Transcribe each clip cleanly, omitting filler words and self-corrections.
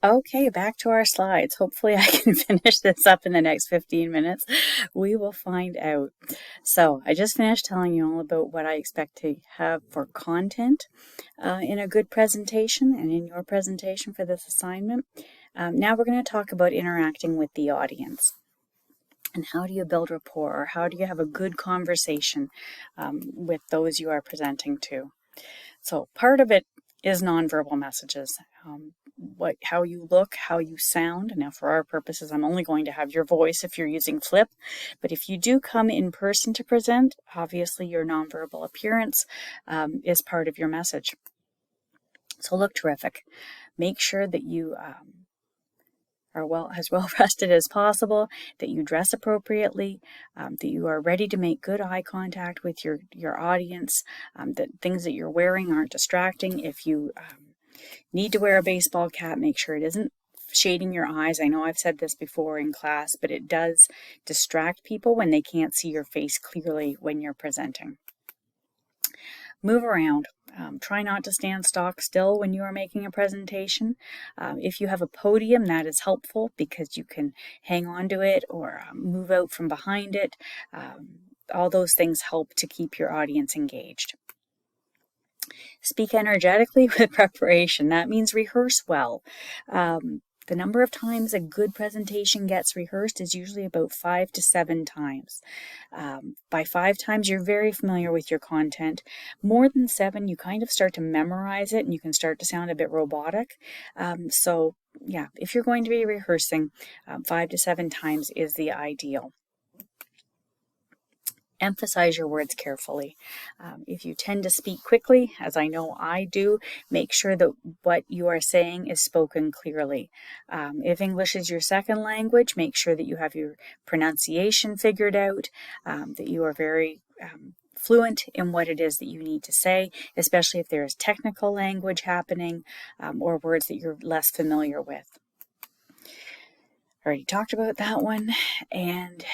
Okay, back to our slides. Hopefully I can finish this up in the next 15 minutes. We will find out. So I just finished telling you all about what I expect to have for content in a good presentation and in your presentation for this assignment. Now we're going to talk about interacting with the audience. And how do you build rapport, or how do you have a good conversation with those you are presenting to? So part of it is nonverbal messages. How you look, how you sound. Now, for our purposes, I'm only going to have your voice if you're using Flip, but if you do come in person to present, obviously your nonverbal appearance is part of your message. So look terrific. Make sure that you are as well rested as possible, that you dress appropriately, that you are ready to make good eye contact with your audience, that things that you're wearing aren't distracting. If you need to wear a baseball cap, make sure it isn't shading your eyes. I know I've said this before in class, but it does distract people when they can't see your face clearly when you're presenting. Move around. Try not to stand stock still when you are making a presentation. If you have a podium, that is helpful because you can hang on to it or move out from behind it. All those things help to keep your audience engaged. Speak energetically with preparation. That means rehearse well. The number of times a good presentation gets rehearsed is usually about 5 to 7 times. By 5 times, you're very familiar with your content. More than 7, you kind of start to memorize it and you can start to sound a bit robotic. So yeah, if you're going to be rehearsing, 5 to 7 times is the ideal. Emphasize your words carefully. If you tend to speak quickly, as I know I do, make sure that what you are saying is spoken clearly. If English is your second language, make sure that you have your pronunciation figured out, that you are very fluent in what it is that you need to say, especially if there is technical language happening or words that you're less familiar with. Already talked about that one. And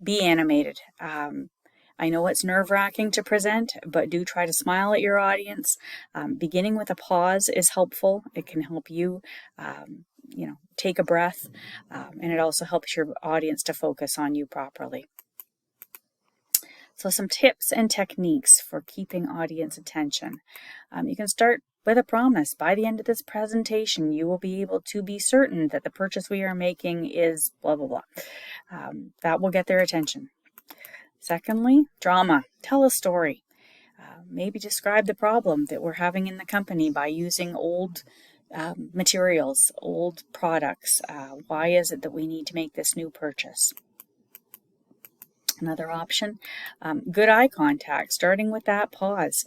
be animated. I know it's nerve-wracking to present, but do try to smile at your audience. Beginning with a pause is helpful. It can help you, take a breath, and it also helps your audience to focus on you properly. So some tips and techniques for keeping audience attention. You can start with a promise. By the end of this presentation, you will be able to be certain that the purchase we are making is blah, blah, blah. That will get their attention. Secondly, drama. Tell a story. Maybe describe the problem that we're having in the company by using old materials, old products. Why is it that we need to make this new purchase? Another option, good eye contact, starting with that pause.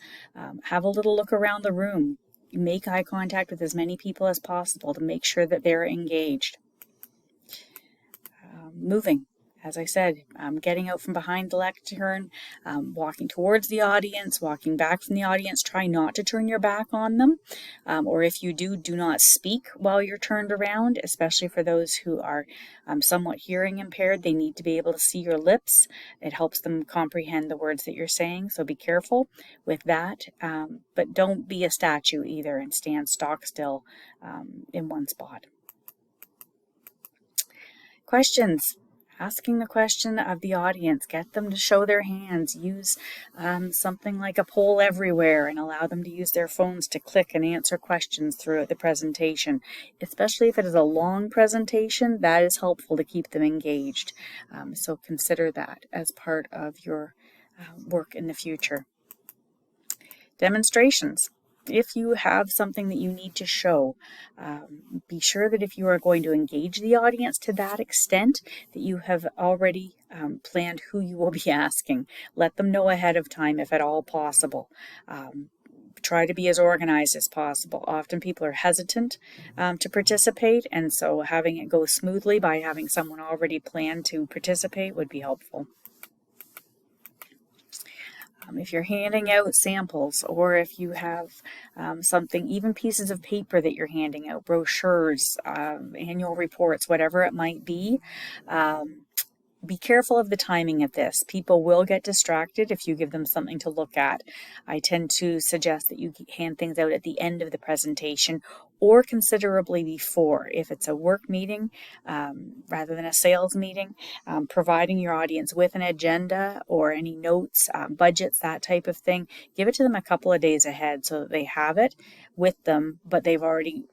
Have a little look around the room. Make eye contact with as many people as possible to make sure that they're engaged. Moving. As I said, getting out from behind the lectern, walking towards the audience, walking back from the audience. Try not to turn your back on them. Or if you do not speak while you're turned around, especially for those who are somewhat hearing impaired. They need to be able to see your lips. It helps them comprehend the words that you're saying, so be careful with that. But don't be a statue either and stand stock still in one spot. Questions. Asking the question of the audience, get them to show their hands, use something like a poll everywhere and allow them to use their phones to click and answer questions throughout the presentation. Especially if it is a long presentation, that is helpful to keep them engaged. So consider that as part of your work in the future. Demonstrations. If you have something that you need to show, be sure that if you are going to engage the audience to that extent, that you have already planned who you will be asking. Let them know ahead of time if at all possible. Try to be as organized as possible. Often people are hesitant to participate, and so having it go smoothly by having someone already planned to participate would be helpful. If you're handing out samples, or if you have something, even pieces of paper that you're handing out, brochures, annual reports, whatever it might be careful of the timing of this. People will get distracted if you give them something to look at. I tend to suggest that you hand things out at the end of the presentation or considerably before. If it's a work meeting rather than a sales meeting, providing your audience with an agenda or any notes, budgets, that type of thing, give it to them a couple of days ahead so that they have it with them, but they've already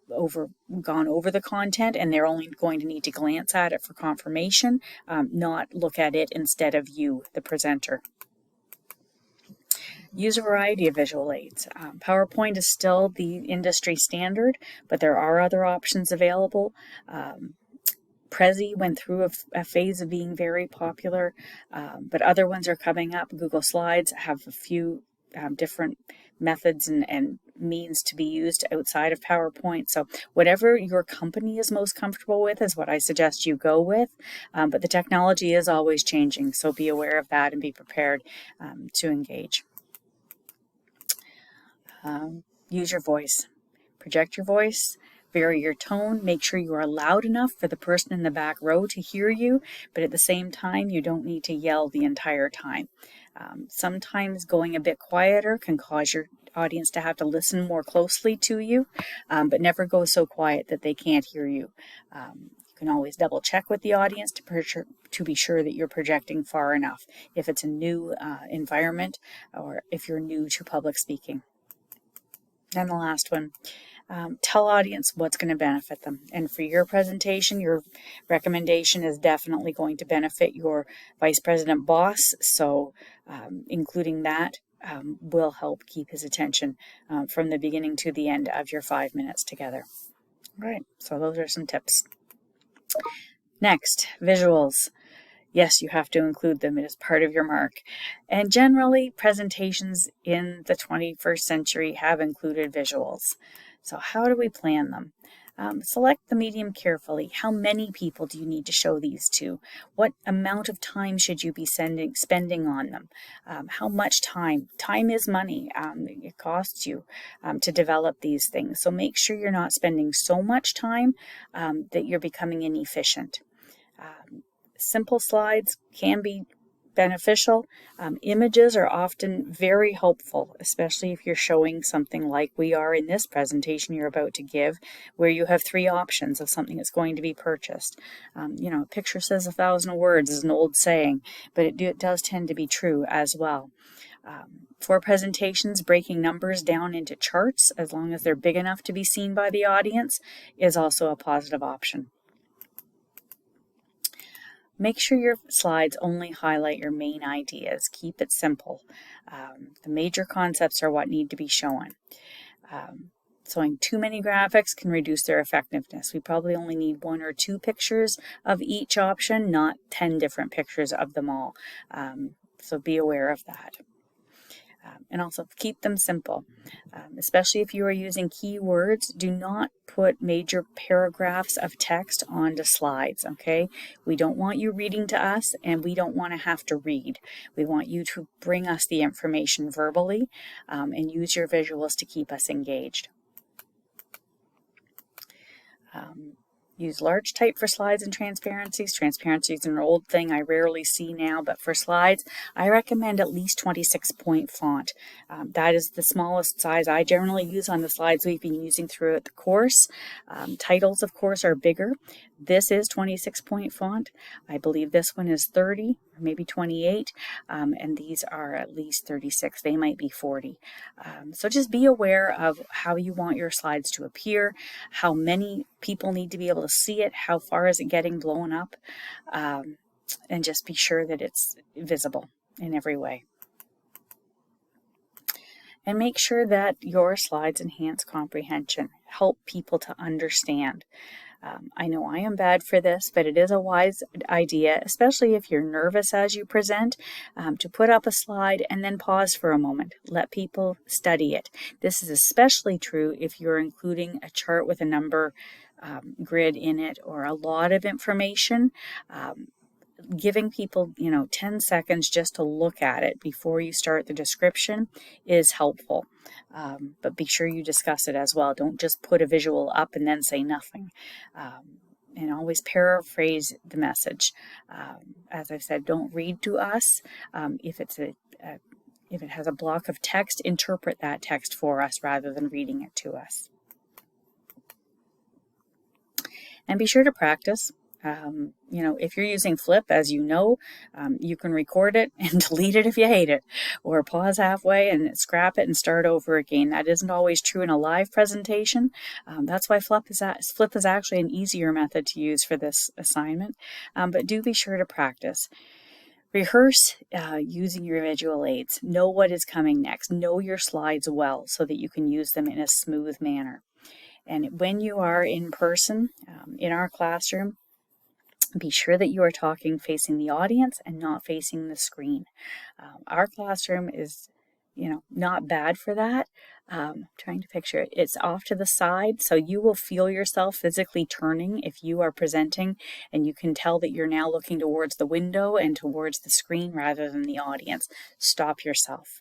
gone over the content and they're only going to need to glance at it for confirmation, not look at it instead of you, the presenter. Use a variety of visual aids. PowerPoint is still the industry standard, but there are other options available. Prezi went through a phase of being very popular, but other ones are coming up. Google Slides have a few different methods and means to be used outside of PowerPoint. So whatever your company is most comfortable with is what I suggest you go with. But the technology is always changing, so be aware of that and be prepared to engage. Use your voice. Project your voice. Vary your tone. Make sure you are loud enough for the person in the back row to hear you, but at the same time, you don't need to yell the entire time. Sometimes going a bit quieter can cause your audience to have to listen more closely to you, but never go so quiet that they can't hear you. You can always double check with the audience to be sure that you're projecting far enough if it's a new environment or if you're new to public speaking. And the last one, tell audience what's going to benefit them. And for your presentation, your recommendation is definitely going to benefit your vice president boss. So including that will help keep his attention from the beginning to the end of your 5 minutes together. All right, so those are some tips. Next, visuals. Yes, you have to include them. It is part of your mark. And generally, presentations in the 21st century have included visuals. So how do we plan them? Select the medium carefully. How many people do you need to show these to? What amount of time should you be spending on them? How much time? Time is money. It costs you to develop these things. So make sure you're not spending so much time that you're becoming inefficient. Simple slides can be beneficial. Images are often very helpful, especially if you're showing something like we are in this presentation you're about to give, where you have 3 options of something that's going to be purchased. A picture says 1,000 words is an old saying, but it does tend to be true as well. For presentations, breaking numbers down into charts, as long as they're big enough to be seen by the audience, is also a positive option. Make sure your slides only highlight your main ideas. Keep it simple. The major concepts are what need to be shown. Showing too many graphics can reduce their effectiveness. We probably only need 1 or 2 pictures of each option, not 10 different pictures of them all. So be aware of that. And also keep them simple, especially if you are using keywords. Do not put major paragraphs of text onto slides, okay? We don't want you reading to us, and we don't want to have to read. We want you to bring us the information verbally and use your visuals to keep us engaged. Use large type for slides and transparencies. Transparency is an old thing I rarely see now, but for slides, I recommend at least 26-point font. That is the smallest size I generally use on the slides we've been using throughout the course. Titles, of course, are bigger. This is 26-point font. I believe this one is 30 or maybe 28, and these are at least 36. They might be 40. So just be aware of how you want your slides to appear, how many people need to be able to see it, how far is it getting blown up, and just be sure that it's visible in every way. And make sure that your slides enhance comprehension, help people to understand. I know I am bad for this, but it is a wise idea, especially if you're nervous as you present, to put up a slide and then pause for a moment. Let people study it. This is especially true if you're including a chart with a number grid in it or a lot of information. Giving people, 10 seconds just to look at it before you start the description is helpful. But be sure you discuss it as well. Don't just put a visual up and then say nothing. And always paraphrase the message. As I've said, don't read to us. If it has a block of text, interpret that text for us rather than reading it to us. And be sure to practice. You know, if you're using Flip, as you know, you can record it and delete it if you hate it, or pause halfway and scrap it and start over again. That isn't always true in a live presentation. That's why Flip is actually an easier method to use for this assignment, but do be sure to practice. Rehearse using your visual aids. Know what is coming next. Know your slides well so that you can use them in a smooth manner. And when you are in person in our classroom, be sure that you are talking facing the audience and not facing the screen. Our classroom is, you know, not bad for that. Trying to picture it. It's off to the side, so you will feel yourself physically turning if you are presenting, and you can tell that you're now looking towards the window and towards the screen rather than the audience. Stop yourself.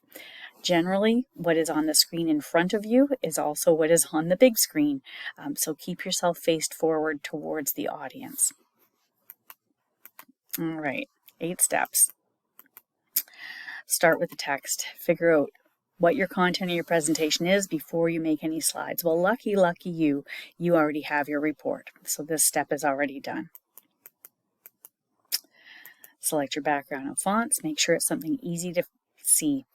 Generally, what is on the screen in front of you is also what is on the big screen, so keep yourself faced forward towards the audience. All right, 8 steps. Start with the text. Figure out what your content of your presentation is before you make any slides. Well, lucky you, you already have your report. So this step is already done. Select your background and fonts. Make sure it's something easy to see.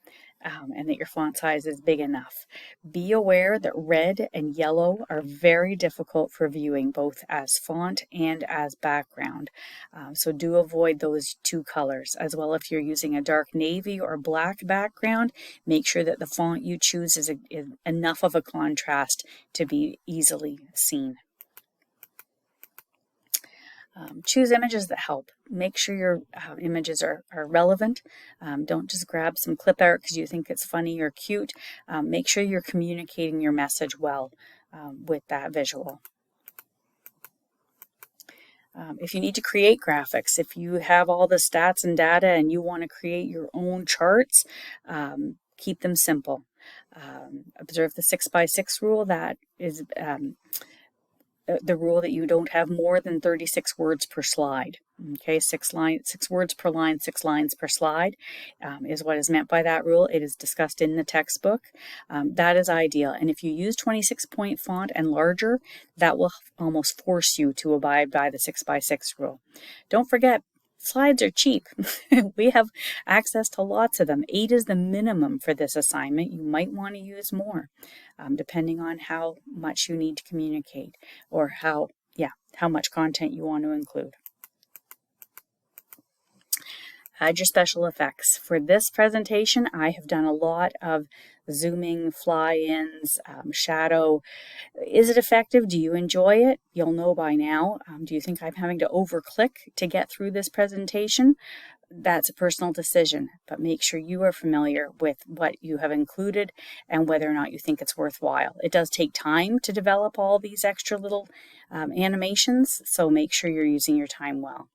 And that your font size is big enough. Be aware that red and yellow are very difficult for viewing, both as font and as background. So do avoid those 2 colors. As well, if you're using a dark navy or black background, make sure that the font you choose is enough of a contrast to be easily seen. Choose images that help. Make sure your images are relevant. Don't just grab some clip art because you think it's funny or cute. Make sure you're communicating your message well with that visual. If you need to create graphics, if you have all the stats and data and you want to create your own charts, keep them simple. Observe the 6x6 rule. That is the rule that you don't have more than 36 words per slide. Okay, 6 words per line, 6 lines per slide is what is meant by that rule. It is discussed in the textbook. That is ideal. And if you use 26-point font and larger, that will almost force you to abide by the 6x6 rule. Don't forget, slides are cheap. We have access to lots of them. 8 is the minimum for this assignment. You might want to use more, depending on how much you need to communicate or how much content you want to include. Add your special effects. For this presentation, I have done a lot of zooming, fly-ins, shadow. Is it effective? Do you enjoy it? You'll know by now. Do you think I'm having to over-click to get through this presentation? That's a personal decision, but make sure you are familiar with what you have included and whether or not you think it's worthwhile. It does take time to develop all these extra little animations, so make sure you're using your time well.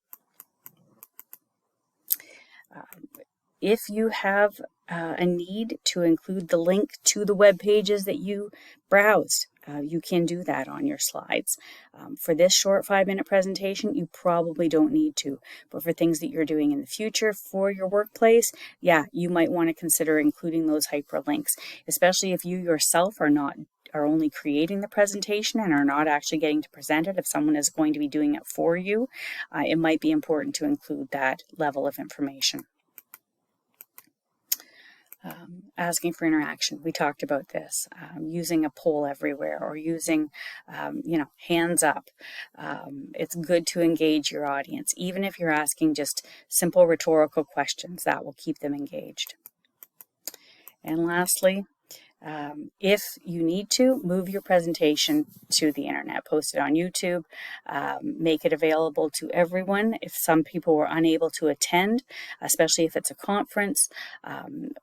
If you have a need to include the link to the web pages that you browsed, you can do that on your slides. For this short 5-minute presentation, you probably don't need to, but for things that you're doing in the future for your workplace, you might want to consider including those hyperlinks, especially if you yourself are only creating the presentation and are not actually getting to present it. If someone is going to be doing it for you, it might be important to include that level of information. Asking for interaction. We talked about this, using a poll everywhere or using, hands up. It's good to engage your audience, even if you're asking just simple rhetorical questions. That will keep them engaged. And lastly, if you need to, move your presentation to the internet, post it on YouTube, make it available to everyone. If some people were unable to attend, especially if it's a conference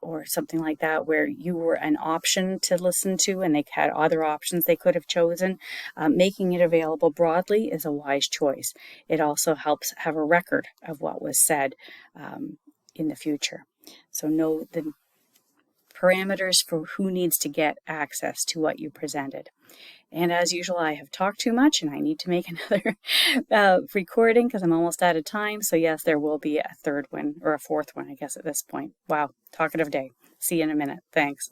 or something like that where you were an option to listen to and they had other options they could have chosen, making it available broadly is a wise choice. It also helps have a record of what was said in the future. So know the parameters for who needs to get access to what you presented. And as usual, I have talked too much and I need to make another recording because I'm almost out of time. So yes, there will be a 3rd one or a 4th one, I guess, at this point. Wow, talkative day. See you in a minute. Thanks.